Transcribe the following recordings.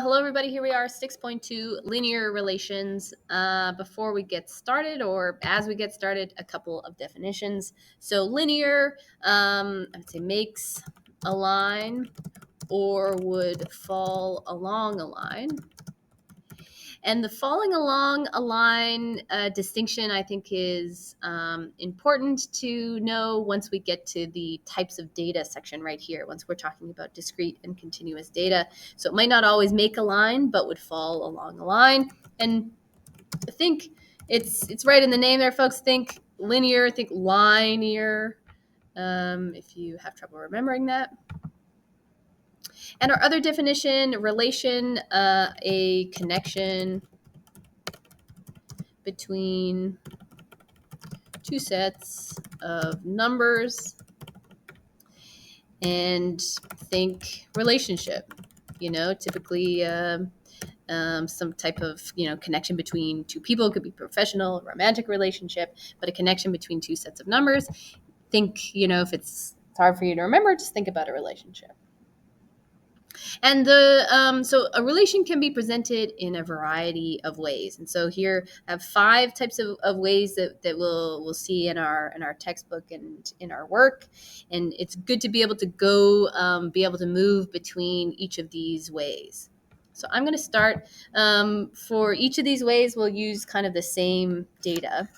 Hello, everybody. Here we are, 6.2 linear relations. Before we get started, or as we get started, a couple of definitions. So, linear, I would say, makes a line or would fall along a line. And the falling along a line distinction, I think, is important to know once we get to the types of data section right here, once we're talking about discrete and continuous data. So it might not always make a line, but would fall along a line. And I think it's right in the name there, folks. Think linear, think linear, if you have trouble remembering that. And our other definition, relation, a connection between two sets of numbers, and think relationship, typically some type of connection between two people. It could be professional, romantic relationship, but a connection between two sets of numbers. Think, if it's hard for you to remember, just think about a relationship. And so a relation can be presented in a variety of ways. And so here I have 5 types of ways that we'll see in our textbook and in our work. And it's good to be able to be able to move between each of these ways. So I'm going to start for each of these ways. We'll use kind of the same data,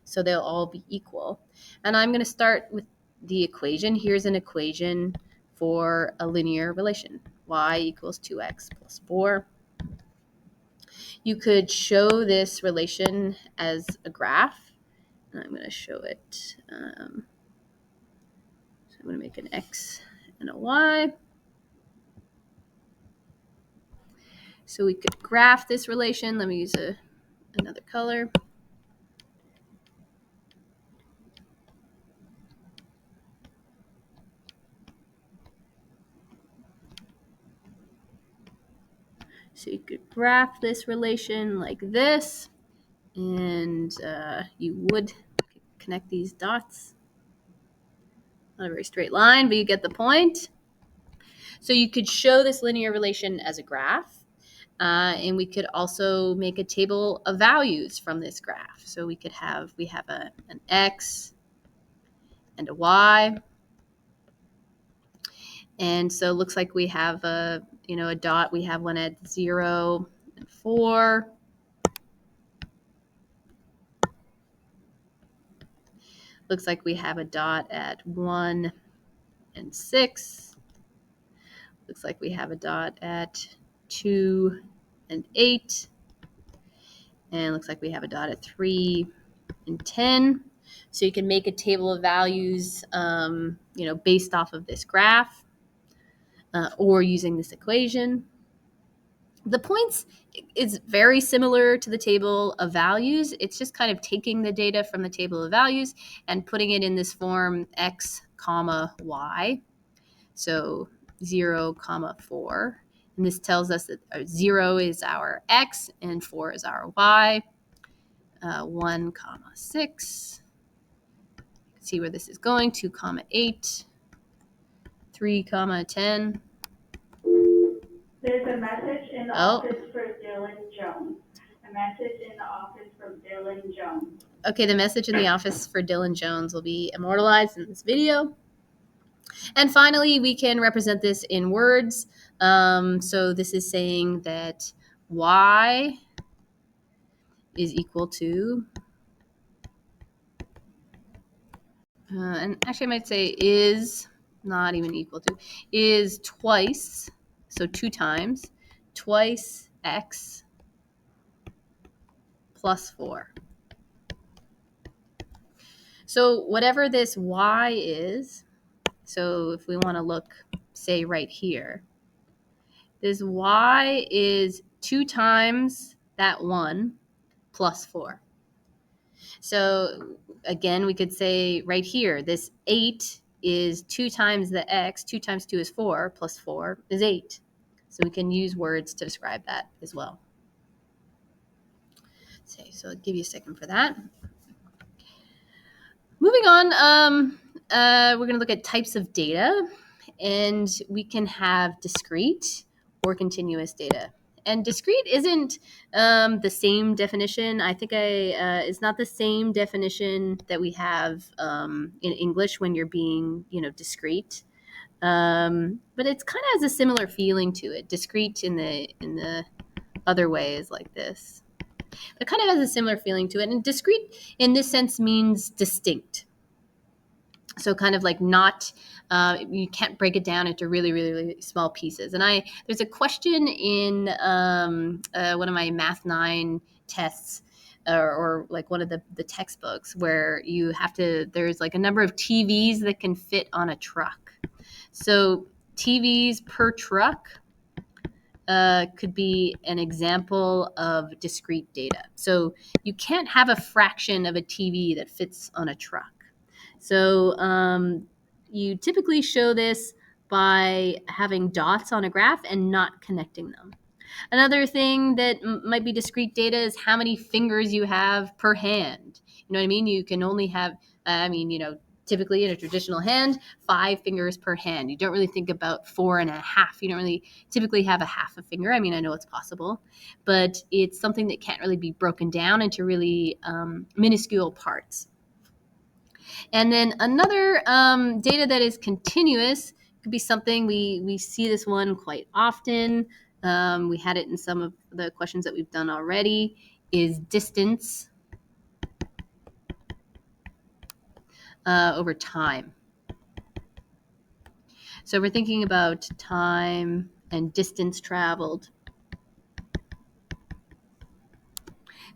so they'll all be equal. And I'm going to start with the equation. Here's an equation for a linear relation. Y equals 2x plus 4. You could show this relation as a graph. And I'm going to show it. So I'm going to make an x and a y. So we could graph this relation. Let me use another color. So you could graph this relation like this, and you would connect these dots. Not a very straight line, but you get the point. So you could show this linear relation as a graph, and we could also make a table of values from this graph. So we have an x and a y, and so it looks like we have a dot. We have one at 0 and 4. Looks like we have a dot at 1 and 6. Looks like we have a dot at 2 and 8. And looks like we have a dot at 3 and 10. So you can make a table of values, based off of this graph or using this equation. The points is very similar to the table of values. It's just kind of taking the data from the table of values and putting it in this form x, comma, y. So 0, 4. And this tells us that 0 is our x and 4 is our y. 1, 6. You can see where this is going. 2, 8. 3, 10. There's a message in the office for Dylan Jones. A message in the office from Dylan Jones. Okay, the message in the office for Dylan Jones will be immortalized in this video. And finally, we can represent this in words. So this is saying that y is equal to, and actually I might say is not even equal to, is twice, so 2 times, twice x plus 4. So whatever this y is, so if we want to look, say right here, this y is 2 times that 1 plus 4. So again, we could say right here, this 8 is 2 times the x, 2 times 2 is 4, plus 4 is 8. So we can use words to describe that as well. So I'll give you a second for that. Moving on, we're going to look at types of data, and we can have discrete for continuous data. And discrete isn't the same definition. I think it's not the same definition that we have in English when you're being, discrete. But it's kind of has a similar feeling to it. Discrete in the other way is like this. It kind of has a similar feeling to it. And discrete in this sense means distinct. So kind of like not, you can't break it down into really, really, really small pieces. And there's a question in one of my Math 9 tests, or like one of the textbooks, where there's like a number of TVs that can fit on a truck. So TVs per truck could be an example of discrete data. So you can't have a fraction of a TV that fits on a truck. So you typically show this by having dots on a graph and not connecting them. Another thing that might be discrete data is how many fingers you have per hand. You know what I mean? You can only have, typically in a traditional hand, 5 fingers per hand. You don't really think about 4.5. You don't really typically have a half a finger. I mean, I know it's possible, but it's something that can't really be broken down into really minuscule parts. And then another data that is continuous could be something, we see this one quite often. We had it in some of the questions that we've done already, is distance over time. So we're thinking about time and distance traveled.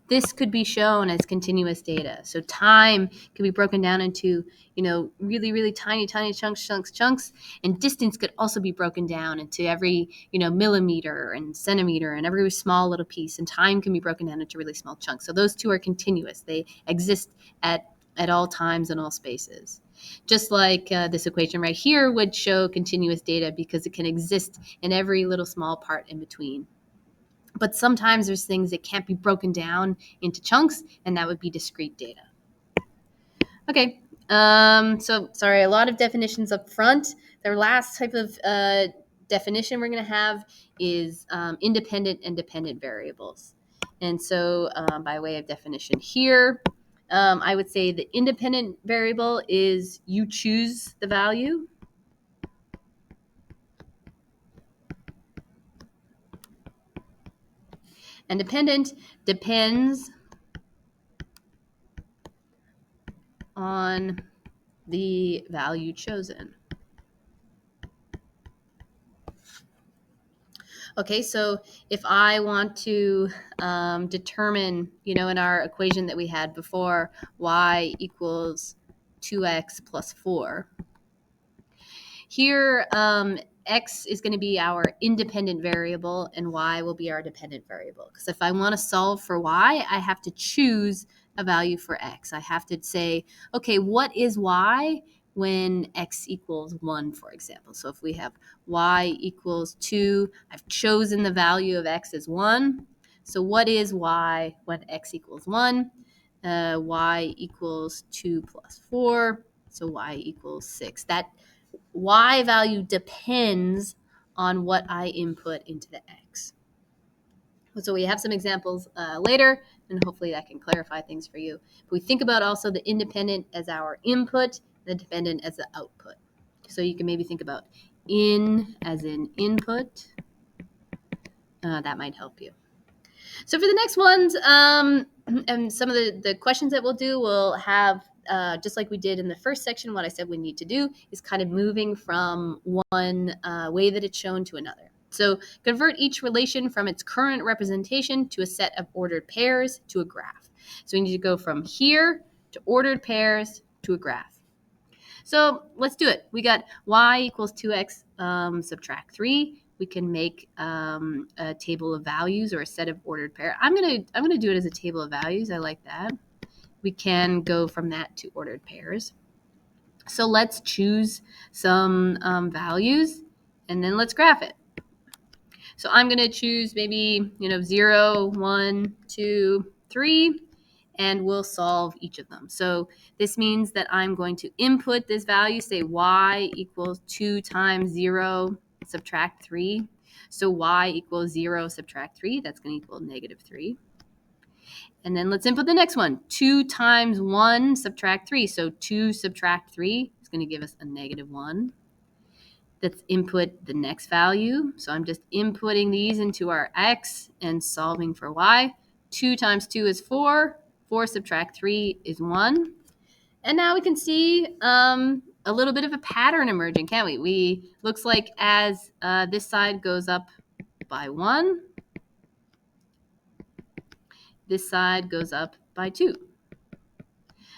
This could be shown as continuous data. So time can be broken down into, really, really tiny chunks. And distance could also be broken down into every, millimeter and centimeter and every small little piece. And time can be broken down into really small chunks. So those two are continuous. They exist at all times and all spaces. Just like this equation right here would show continuous data because it can exist in every little small part in between. But sometimes there's things that can't be broken down into chunks, and that would be discrete data. Okay, so sorry, a lot of definitions up front. The last type of definition we're going to have is independent and dependent variables. And so by way of definition here, I would say the independent variable is you choose the value. And dependent depends on the value chosen. Okay, so if I want to determine, in our equation that we had before, y equals 2x plus 4, here x is going to be our independent variable and y will be our dependent variable. Because if I want to solve for y, I have to choose a value for x. I have to say, okay, what is y when x equals 1, for example? So if we have y equals 2, I've chosen the value of x as 1. So what is y when x equals 1? Y equals 2 plus 4, so y equals 6. That y value depends on what I input into the x. So we have some examples later, and hopefully that can clarify things for you. But we think about also the independent as our input, the dependent as the output. So you can maybe think about in as in input. That might help you. So for the next ones, and some of the questions that we'll do, we'll have, just like we did in the first section, what I said we need to do is kind of moving from one way that it's shown to another. So convert each relation from its current representation to a set of ordered pairs to a graph. So we need to go from here to ordered pairs to a graph. So let's do it. We got y equals 2x subtract 3. We can make a table of values or a set of ordered pair. I'm gonna do it as a table of values. I like that. We can go from that to ordered pairs. So let's choose some values and then let's graph it. So I'm gonna choose maybe 0, 1, 2, 3. And we'll solve each of them. So this means that I'm going to input this value, say y equals 2 times 0, subtract 3. So y equals 0 subtract 3. That's going to equal -3. And then let's input the next one. 2 times 1 subtract 3. So 2 subtract 3 is going to give us a -1. Let's input the next value. So I'm just inputting these into our x and solving for y. 2 times 2 is 4. 4 subtract 3 is 1. And now we can see a little bit of a pattern emerging, can't we? Looks like as this side goes up by 1, this side goes up by 2.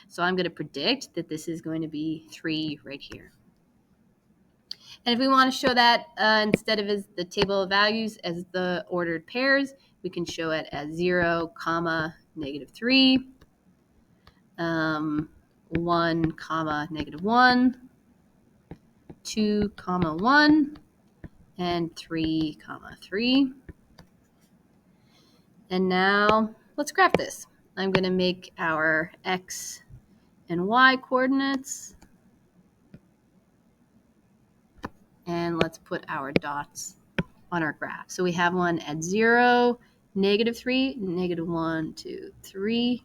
So I'm going to predict that this is going to be 3 right here. And if we want to show that instead of as the table of values as the ordered pairs, we can show it as 0, comma, -3, 1, comma, -1, 2, comma, 1, and 3, comma, 3. And now let's graph this. I'm going to make our x and y coordinates. And let's put our dots on our graph. So we have one at 0, -3, -1, 2, 3.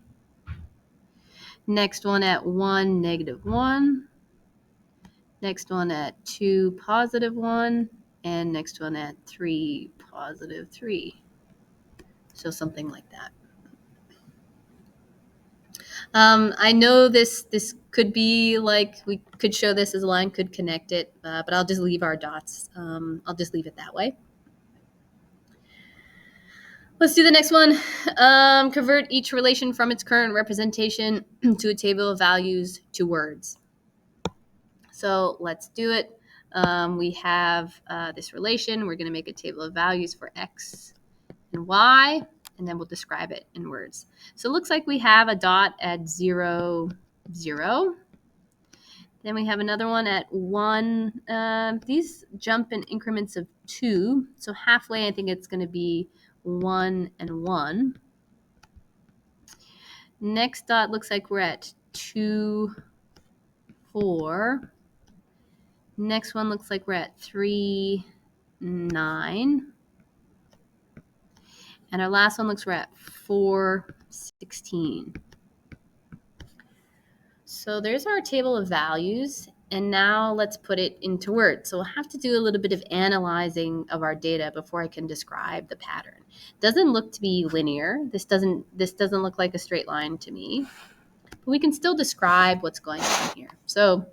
Next one at 1, -1. Next one at 2, +1. And next one at 3, +3. So something like that. I know this could be like, we could show this as a line, could connect it, but I'll just leave our dots. I'll just leave it that way. Let's do the next one. Convert each relation from its current representation to a table of values to words. So let's do it. We have this relation. We're going to make a table of values for x and y, and then we'll describe it in words. So it looks like we have a dot at 0, 0. Then we have another one at 1. These jump in increments of 2. So halfway, I think it's going to be 1 and 1. Next dot looks like we're at 2, 4. Next one looks like we're at 3, 9. And our last one looks we're at 4, 16. So there's our table of values. And now let's put it into words. So we'll have to do a little bit of analyzing of our data before I can describe the pattern. Doesn't look to be linear. This doesn't look like a straight line to me. But we can still describe what's going on here. So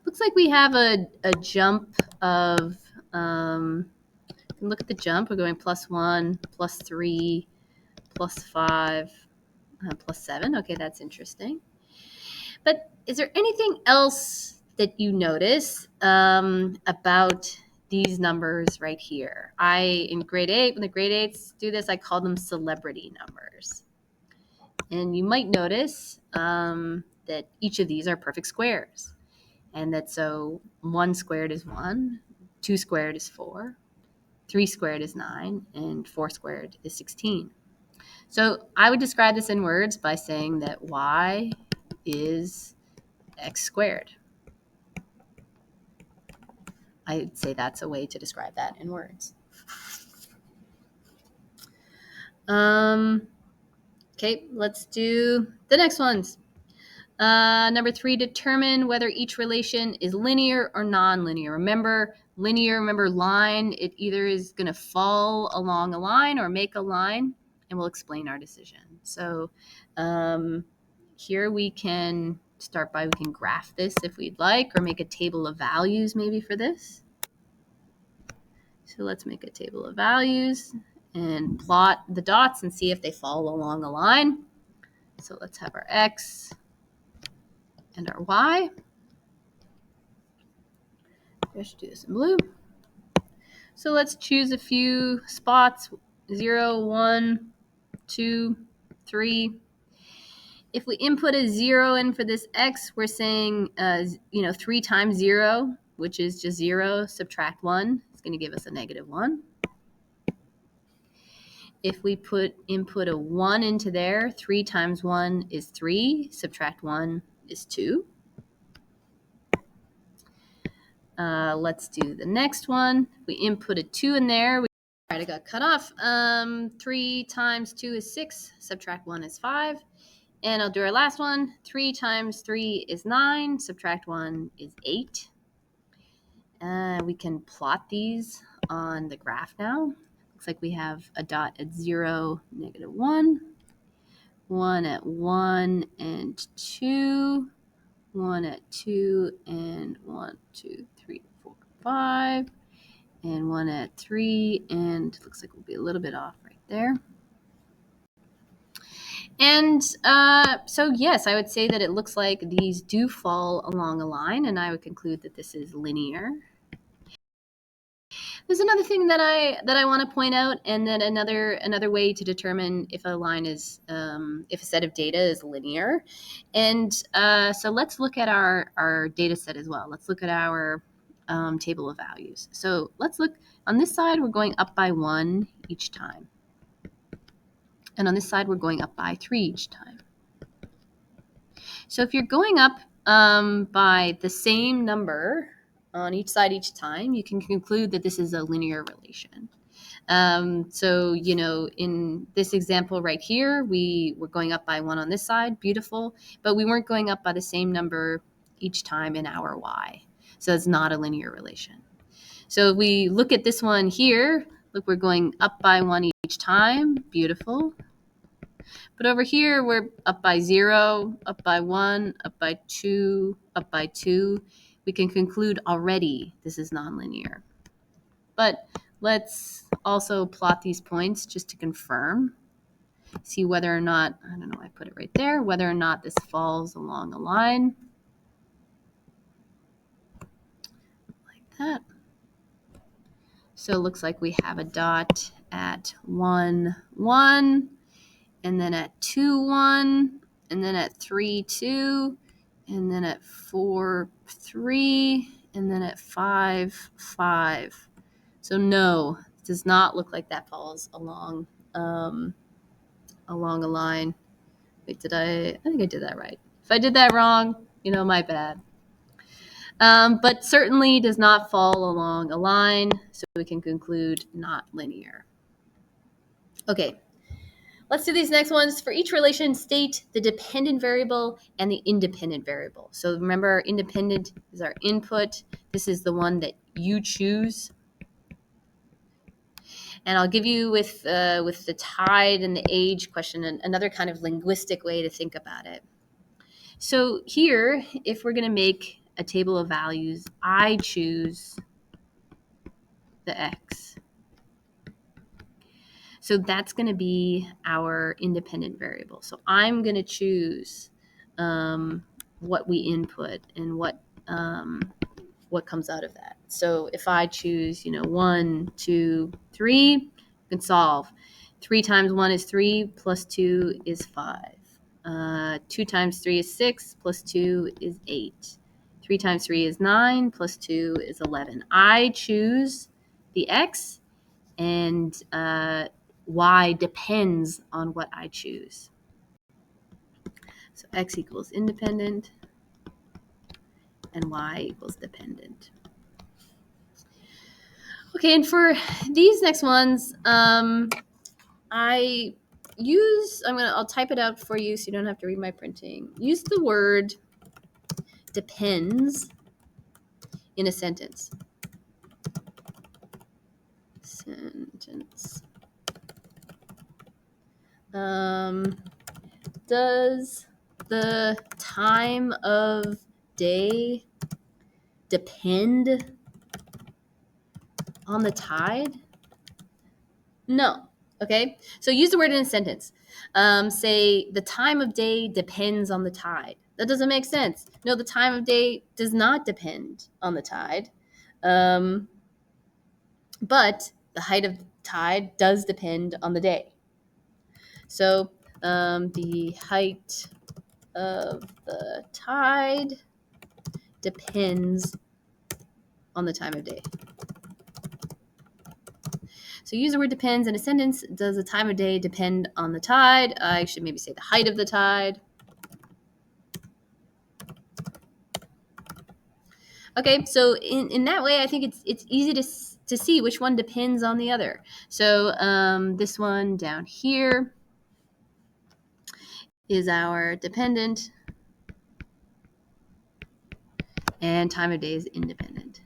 looks like we have a jump of, look at the jump. We're going +1, +3, +5, +7. Okay, that's interesting. But is there anything else that you notice about these numbers right here? In grade 8, when the grade 8s do this, I call them celebrity numbers. And you might notice that each of these are perfect squares. And that so 1 squared is 1, 2 squared is 4, 3 squared is 9, and 4 squared is 16. So I would describe this in words by saying that y is x squared. I'd say that's a way to describe that in words. Okay, let's do the next ones. Number 3, determine whether each relation is linear or nonlinear. Remember line, it either is going to fall along a line or make a line, and we'll explain our decision. So here we can start by, we can graph this if we'd like, or make a table of values maybe for this. So let's make a table of values and plot the dots and see if they fall along a line. So let's have our x and our y. I should do this in blue. So let's choose a few spots, 0, 1, 2, 3. If we input a 0 in for this x, we're saying, 3 times 0, which is just 0, subtract 1. It's going to give us a -1. If we input a 1 into there, 3 times 1 is 3, subtract 1 is 2. Let's do the next one. We input a 2 in there. All right, I got cut off. 3 times 2 is 6. Subtract 1 is 5. And I'll do our last one. 3 times 3 is 9. Subtract 1 is 8. We can plot these on the graph now. Looks like we have a dot at 0, -1, 1 at 1 and 2, 1 at 2 and 1, 2, 3, 4, 5, and 1 at 3, and looks like we'll be a little bit off right there. And so yes, I would say that it looks like these do fall along a line, and I would conclude that this is linear. There's another thing that I want to point out, and then another way to determine if a line is if a set of data is linear. And so let's look at our data set as well. Let's look at our table of values. So let's look on this side. We're going up by 1 each time, and on this side we're going up by 3 each time. So if you're going up by the same number on each side each time, you can conclude that this is a linear relation. So, you know, in this example right here, we were going up by 1 on this side, beautiful, but we weren't going up by the same number each time in our y. So it's not a linear relation. So if we look at this one here, look, we're going up by 1 each time, beautiful. But over here, we're up by 0, up by 1, up by 2, up by 2. We can conclude already this is nonlinear. But let's also plot these points just to confirm. See whether or not, I don't know, I put it right there, whether or not this falls along a line. Like that. So it looks like we have a dot at 1, 1, and then at 2, 1, and then at 3, 2, and then at 4, 3, and then at 5, 5. So no, it does not look like that falls along along a line. Wait, I think I did that right. If I did that wrong, you know, my bad. But certainly does not fall along a line, so we can conclude not linear. Okay, let's do these next ones. For each relation, state the dependent variable and the independent variable. So remember, our independent is our input. This is the one that you choose. And I'll give you with the tide and the age question another kind of linguistic way to think about it. So here, if we're going to make a table of values, I choose the x. So that's going to be our independent variable. So I'm going to choose what we input and what comes out of that. So if I choose, 1, 2, 3, you can solve. 3 times 1 is 3, plus 2 is 5. 2 times 3 is 6, plus 2 is 8. 3 times 3 is 9, plus 2 is 11. I choose the x, and y depends on what I choose. So x equals independent, and y equals dependent. Okay, and for these next ones, I'll type it out for you so you don't have to read my printing. Use the word depends in a sentence. Does the time of day depend on the tide? No. Okay, so use the word in a sentence. Say the time of day depends on the tide. That doesn't make sense. No, the time of day does not depend on the tide. But the height of the tide does depend on the day. So the height of the tide depends on the time of day. So use the word depends in a sentence. Does the time of day depend on the tide? I should maybe say the height of the tide. Okay, so in that way, I think it's easy to see which one depends on the other. So this one down here is our dependent, and time of day is independent.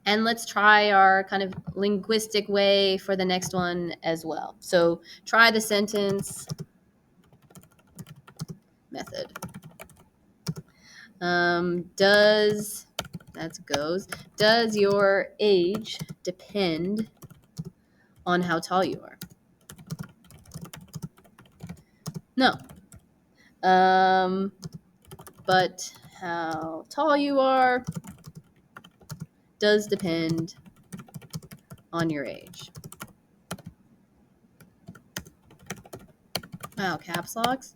And let's try our kind of linguistic way for the next one as well. So try the sentence method. Does your age depend on how tall you are? No. But how tall you are does depend on your age. Wow, caps locks.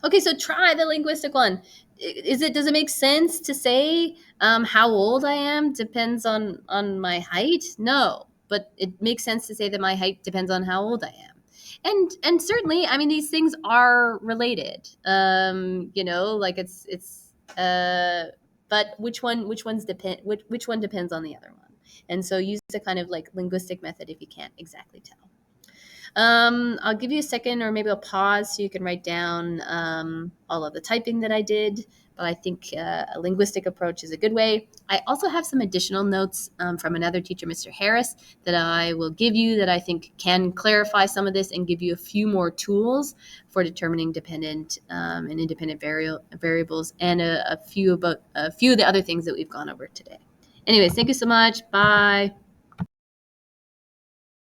Okay, so try the linguistic one. Does it make sense to say how old I am depends on my height? No, but it makes sense to say that my height depends on how old I am. And certainly, I mean, these things are related. Like it's but which one depends on the other one. And so use a kind of like linguistic method if you can't exactly tell. I'll give you a second or maybe I'll pause so you can write down all of the typing that I did. But I think a linguistic approach is a good way. I also have some additional notes from another teacher, Mr. Harris, that I will give you that I think can clarify some of this and give you a few more tools for determining dependent and independent variables and a few of the other things that we've gone over today. Anyways, thank you so much. Bye.